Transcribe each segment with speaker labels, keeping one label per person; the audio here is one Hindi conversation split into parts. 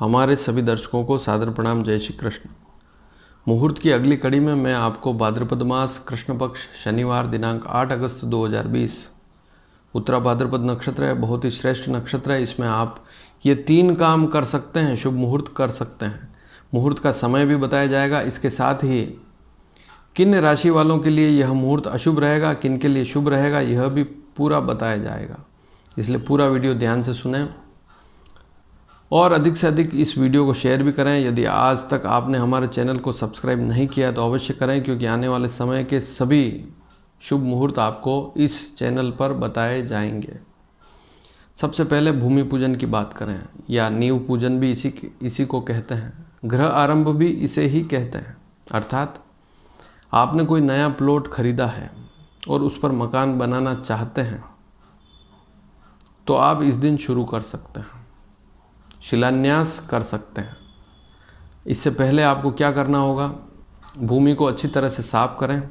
Speaker 1: हमारे सभी दर्शकों को सादर प्रणाम। जय श्री कृष्ण। मुहूर्त की अगली कड़ी में मैं आपको भाद्रपद मास कृष्ण पक्ष शनिवार दिनांक 8 अगस्त 2020 उत्तरा भाद्रपद नक्षत्र है, बहुत ही श्रेष्ठ नक्षत्र है। इसमें आप ये 3 काम कर सकते हैं, शुभ मुहूर्त कर सकते हैं। मुहूर्त का समय भी बताया जाएगा। इसके साथ ही किन राशि वालों के लिए यह मुहूर्त अशुभ रहेगा, किन के लिए शुभ रहेगा, यह भी पूरा बताया जाएगा। इसलिए पूरा वीडियो ध्यान से सुनें और अधिक से अधिक इस वीडियो को शेयर भी करें। यदि आज तक आपने हमारे चैनल को सब्सक्राइब नहीं किया तो अवश्य करें, क्योंकि आने वाले समय के सभी शुभ मुहूर्त आपको इस चैनल पर बताए जाएंगे। सबसे पहले भूमि पूजन की बात करें, या नींव पूजन भी इसी को कहते हैं। गृह आरंभ भी इसे ही कहते हैं। अर्थात आपने कोई नया प्लॉट खरीदा है और उस पर मकान बनाना चाहते हैं तो आप इस दिन शुरू कर सकते हैं, शिलान्यास कर सकते हैं। इससे पहले आपको क्या करना होगा, भूमि को अच्छी तरह से साफ करें।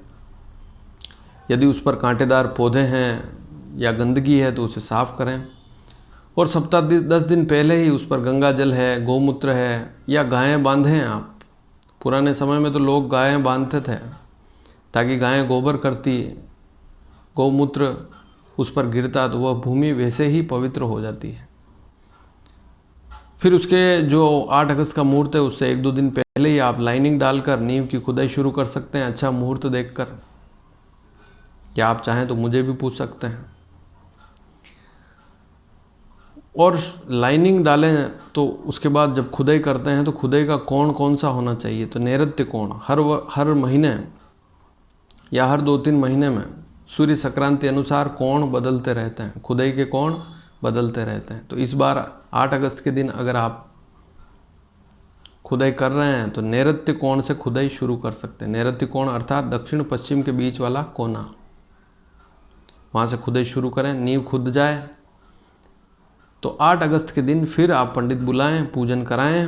Speaker 1: यदि उस पर कांटेदार पौधे हैं या गंदगी है तो उसे साफ करें। और सप्ताह 10 दिन पहले ही उस पर गंगा जल है, गौमूत्र है या गायें बांधें आप। पुराने समय में तो लोग गायें बांधते थे ताकि गायें गोबर करती, गौमूत्र उस पर गिरता तो वह भूमि वैसे ही पवित्र हो जाती है। फिर उसके जो 8 अगस्त का मुहूर्त है उससे 1-2 दिन पहले ही आप लाइनिंग डालकर नींव की खुदाई शुरू कर सकते हैं, अच्छा मुहूर्त देखकर। या आप चाहें तो मुझे भी पूछ सकते हैं। और लाइनिंग डालें तो उसके बाद जब खुदाई करते हैं तो खुदाई का कोण कौन सा होना चाहिए, तो नैऋत्य कोण। हर महीने या हर 2-3 महीने में सूर्य संक्रांति अनुसार कोण बदलते रहते हैं, खुदाई के कोण बदलते रहते हैं। तो इस बार 8 अगस्त के दिन अगर आप खुदाई कर रहे हैं तो नैऋत्य कोण से खुदाई शुरू कर सकते हैं। नैऋत्य कोण अर्थात दक्षिण पश्चिम के बीच वाला कोना, वहाँ से खुदाई शुरू करें। नींव खुद जाए तो 8 अगस्त के दिन फिर आप पंडित बुलाएं, पूजन कराएं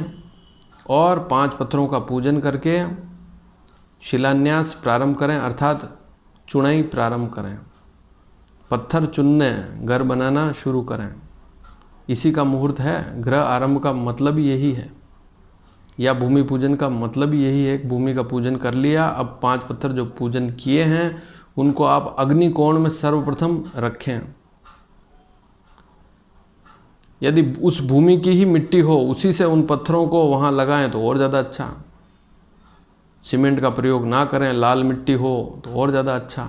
Speaker 1: और 5 पत्थरों का पूजन करके शिलान्यास प्रारंभ करें, अर्थात चुनाई प्रारंभ करें। पत्थर चुनने, घर बनाना शुरू करें। इसी का मुहूर्त है। गृह आरंभ का मतलब यही है, या भूमि पूजन का मतलब यही है कि भूमि का पूजन कर लिया। अब 5 पत्थर जो पूजन किए हैं उनको आप अग्नि कोण में सर्वप्रथम रखें। यदि उस भूमि की ही मिट्टी हो, उसी से उन पत्थरों को वहाँ लगाएं तो और ज़्यादा अच्छा। सीमेंट का प्रयोग ना करें, लाल मिट्टी हो तो और ज़्यादा अच्छा।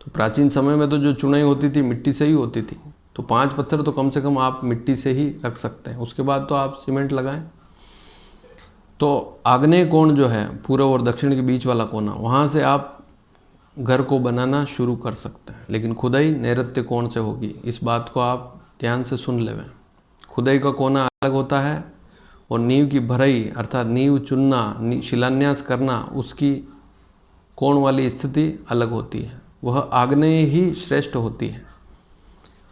Speaker 1: तो प्राचीन समय में तो जो चुनाई होती थी मिट्टी से ही होती थी, तो 5 पत्थर तो कम से कम आप मिट्टी से ही रख सकते हैं। उसके बाद तो आप सीमेंट लगाएं। तो आग्नेय कोण जो है, पूर्व और दक्षिण के बीच वाला कोना, वहाँ से आप घर को बनाना शुरू कर सकते हैं, लेकिन खुदाई नैऋत्य कोण से होगी। इस बात को आप ध्यान से सुन लें। खुदाई का कोना अलग होता है और नींव की भराई अर्थात नींव चुनना, शिलान्यास करना, उसकी कोण वाली स्थिति अलग होती है। वह आग्नेय ही श्रेष्ठ होती है।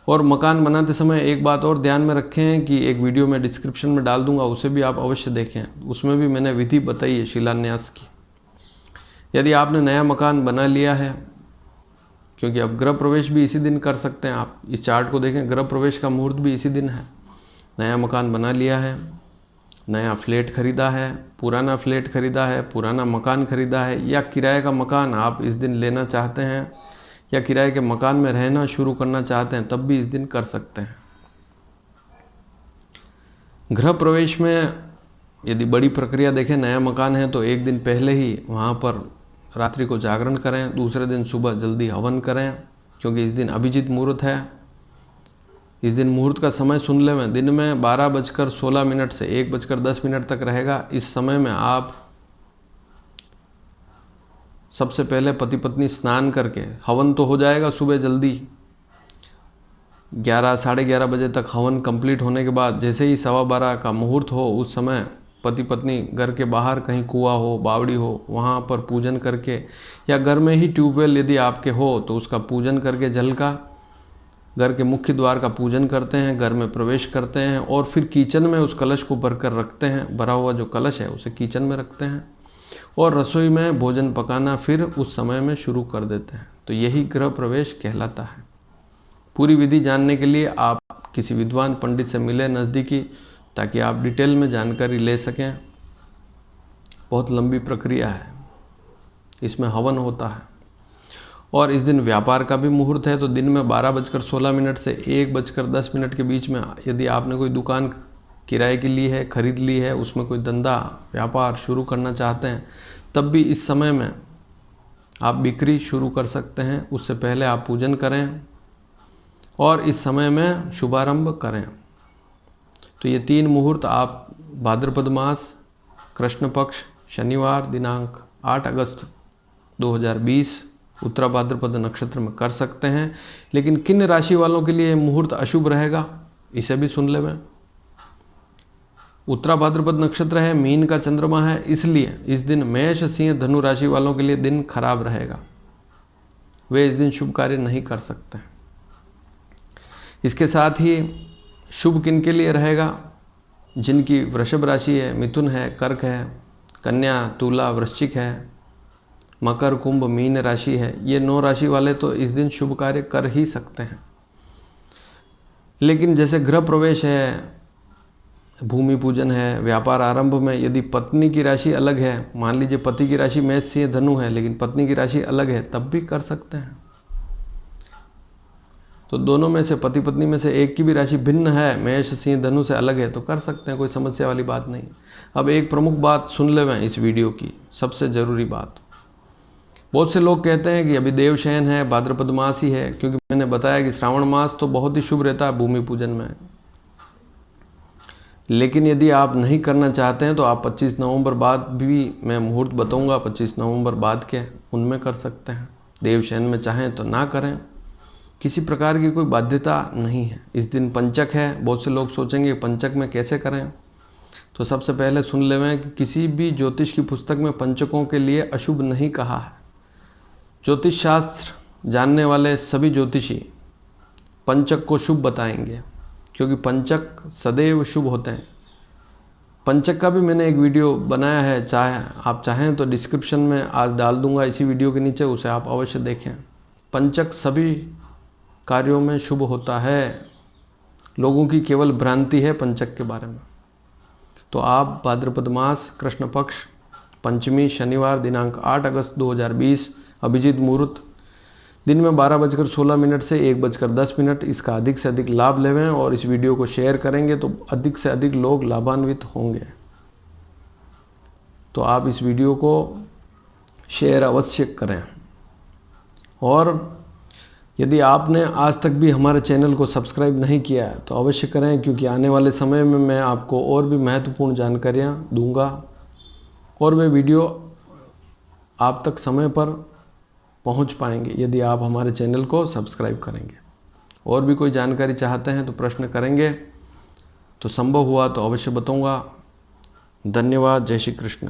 Speaker 1: और मकान बनाते समय एक बात और ध्यान में रखें कि एक वीडियो मैं डिस्क्रिप्शन में डाल दूंगा, उसे भी आप अवश्य देखें। उसमें भी मैंने विधि बताई है शिलान्यास की। यदि आपने नया मकान बना लिया है, क्योंकि अब गृह प्रवेश भी इसी दिन कर सकते हैं। आप इस चार्ट को देखें, गृह प्रवेश का मुहूर्त भी इसी दिन है। नया मकान बना लिया है, नया फ्लैट खरीदा है, पुराना फ्लैट खरीदा है, पुराना मकान खरीदा है, या किराए का मकान आप इस दिन लेना चाहते हैं, या किराए के मकान में रहना शुरू करना चाहते हैं, तब भी इस दिन कर सकते हैं। गृह प्रवेश में यदि बड़ी प्रक्रिया देखें, नया मकान है तो एक दिन पहले ही वहाँ पर रात्रि को जागरण करें, दूसरे दिन सुबह जल्दी हवन करें, क्योंकि इस दिन अभिजीत मुहूर्त है। इस दिन मुहूर्त का समय सुन लें, दिन में 12:16 से 1:10 तक रहेगा। इस समय में आप सबसे पहले पति पत्नी स्नान करके, हवन तो हो जाएगा सुबह जल्दी 11 साढ़े 11 बजे तक हवन कंप्लीट होने के बाद जैसे ही 12:15 का मुहूर्त हो, उस समय पति पत्नी घर के बाहर कहीं कुआं हो, बावड़ी हो, वहाँ पर पूजन करके, या घर में ही ट्यूबवेल यदि आपके हो तो उसका पूजन करके, जल का घर के मुख्य द्वार का पूजन करते हैं, घर में प्रवेश करते हैं और फिर किचन में उस कलश को भरकर रखते हैं। भरा हुआ जो कलश है उसे किचन में रखते हैं और रसोई में भोजन पकाना फिर उस समय में शुरू कर देते हैं। तो यही गृह प्रवेश कहलाता है। पूरी विधि जानने के लिए आप किसी विद्वान पंडित से मिले नज़दीकी, ताकि आप डिटेल में जानकारी ले सकें। बहुत लंबी प्रक्रिया है, इसमें हवन होता है और इस दिन व्यापार का भी मुहूर्त है। तो दिन में 12:16 से 1:10 के बीच में यदि आपने कोई दुकान किराए की ली है, खरीद ली है, उसमें कोई धंधा व्यापार शुरू करना चाहते हैं, तब भी इस समय में आप बिक्री शुरू कर सकते हैं। उससे पहले आप पूजन करें और इस समय में शुभारंभ करें। तो ये 3 मुहूर्त आप भाद्रपद मास कृष्ण पक्ष शनिवार दिनांक 8 अगस्त 2020 उत्तरा भाद्रपद नक्षत्र में कर सकते हैं। लेकिन किन राशि वालों के लिए मुहूर्त अशुभ रहेगा, इसे भी सुन लें। उत्तरा भाद्रपद नक्षत्र है, मीन का चंद्रमा है, इसलिए इस दिन मेष सिंह धनु राशि वालों के लिए दिन खराब रहेगा। वे इस दिन शुभ कार्य नहीं कर सकते। इसके साथ ही शुभ किन के लिए रहेगा, जिनकी वृषभ राशि है, मिथुन है, कर्क है, कन्या, तुला, वृश्चिक है, मकर, कुंभ, मीन राशि है, ये 9 राशि वाले तो इस दिन शुभ कार्य कर ही सकते हैं। लेकिन जैसे गृह प्रवेश है, भूमि पूजन है, व्यापार आरंभ में यदि पत्नी की राशि अलग है, मान लीजिए पति की राशि मेष सिंह धनु है लेकिन पत्नी की राशि अलग है, तब भी कर सकते हैं। तो दोनों में से पति पत्नी में से एक की भी राशि भिन्न है, मेष सिंह धनु से अलग है, तो कर सकते हैं, कोई समस्या वाली बात नहीं। अब एक प्रमुख बात सुन लें इस वीडियो की, सबसे ज़रूरी बात। बहुत से लोग कहते हैं कि अभी देवशयन है, भाद्रपद मास ही है, क्योंकि मैंने बताया कि श्रावण मास तो बहुत ही शुभ रहता है भूमि पूजन में। लेकिन यदि आप नहीं करना चाहते हैं तो आप 25 नवंबर बाद भी मैं मुहूर्त बताऊंगा, 25 नवंबर बाद के उनमें कर सकते हैं। देवशयन में चाहें तो ना करें, किसी प्रकार की कोई बाध्यता नहीं है। इस दिन पंचक है, बहुत से लोग सोचेंगे पंचक में कैसे करें, तो सबसे पहले सुन लें कि किसी भी ज्योतिष की पुस्तक में पंचकों के लिए अशुभ नहीं कहा है। ज्योतिष शास्त्र जानने वाले सभी ज्योतिषी पंचक को शुभ बताएंगे, क्योंकि पंचक सदैव शुभ होते हैं। पंचक का भी मैंने एक वीडियो बनाया है, आप चाहें तो डिस्क्रिप्शन में आज डाल दूंगा इसी वीडियो के नीचे, उसे आप अवश्य देखें। पंचक सभी कार्यों में शुभ होता है, लोगों की केवल भ्रांति है पंचक के बारे में। तो आप भाद्रपद मास कृष्ण पक्ष पंचमी शनिवार दिनांक 8 अगस्त 2020 अभिजीत मुहूर्त दिन में 12:16 से 1:10 इसका अधिक से अधिक लाभ लेवें और इस वीडियो को शेयर करेंगे तो अधिक से अधिक लोग लाभान्वित होंगे। तो आप इस वीडियो को शेयर अवश्य करें। और यदि आपने आज तक भी हमारे चैनल को सब्सक्राइब नहीं किया है तो अवश्य करें, क्योंकि आने वाले समय में मैं आपको और भी महत्वपूर्ण जानकारियाँ दूंगा और वे वीडियो आप तक समय पर पहुंच पाएंगे यदि आप हमारे चैनल को सब्सक्राइब करेंगे। और भी कोई जानकारी चाहते हैं तो प्रश्न करेंगे, तो संभव हुआ तो अवश्य बताऊंगा। धन्यवाद। जय श्री कृष्ण।